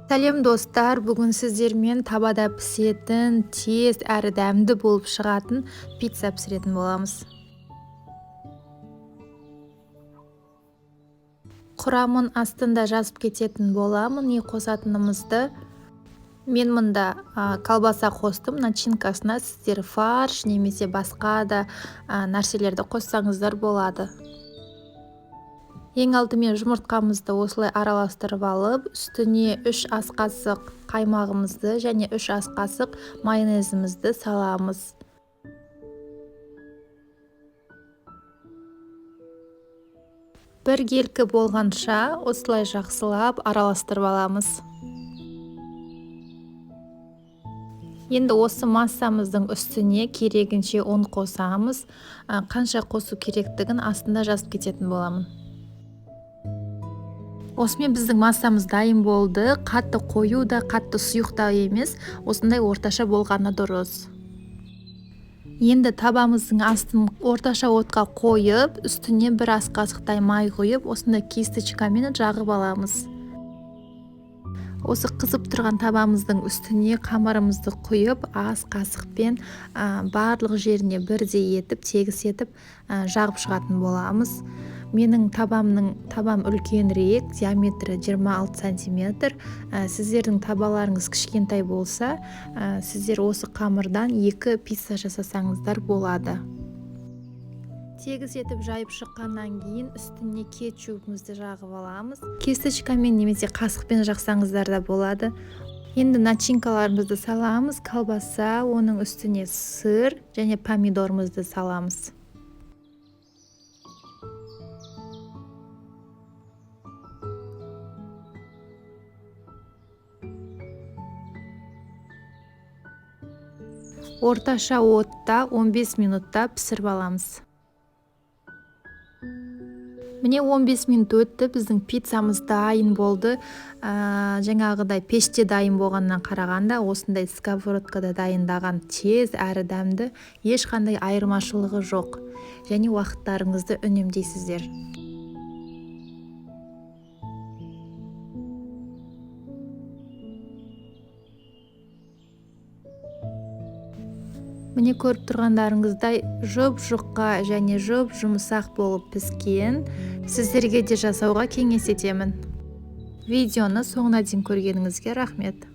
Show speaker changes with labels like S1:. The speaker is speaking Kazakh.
S1: Сәлем достар, бүгін сіздермен табада пісетін, тез әрі дәмді болып шығатын пицца пісіретін боламыз. Құрамын астында жазып кететін боламын, не қосатынымызды. Мен мұнда колбаса қостым, начинкасына сіздер фарш немесе басқа да нәрселерді қоссаңыздар болады. Ең алдымен жұмыртқамызды осылай араластырып алып, үстіне 3 ас қасық қаймағымызды және 3 ас қасық майонезімізді саламыз. Бір келкі болғанша осылай жақсылап араластырып аламыз. Енді осы массамыздың үстіне керегінше ұн қосамыз. Қанша қосу керектігін астында жазып кететін боламын. Осымен біздің массамыз дайын болды. Қатты қою да, қатты сұйық та емес, осындай орташа болғаны дұрыс. Енді табамыздың астын орташа отқа қойып, үстіне 1 ас қасықтай май құйып, осындай кисточкамен жағып аламыз. Осы қызып тұрған табамыздың үстіне қамырымызды құйып, ас қасықпен барлық жеріне бірдей етіп, тегіс етіп жағып шығатын боламыз. Менің табам үлкенірек, диаметрі 26 сантиметр. Сіздердің табаларыңыз кішкентай болса, сіздер осы қамырдан 2 пицца жасасаңыздар болады. Тегіс етіп жайып шыққаннан кейін үстіне кетчупымызды жағып аламыз. Кисточкамен немесе қасықпен жақсаңыздар да болады. Енді начинкаларымызды саламыз. Колбаса, оның үстіне сыр және помидорымызды саламыз. Орташа отта 15 минутта пісіріп аламыз. Міне 15 минут өтті, біздің пиццамыз дайын болды. Жаңағыдай пеште дайын болғаннан қарағанда, осындай сковородкада дайындаған тез әрі дәмді, ешқандай айырмашылығы жоқ. Және уақыттарыңызды үнемдейсіздер. Міне көріп тұрғандарыңыздай жұп-жұқа және жұп-жұмсақ болып піскен. Сіздерге де жасауға кеңес етемін. Видеоны соңына дейін көргеніңізге рахмет.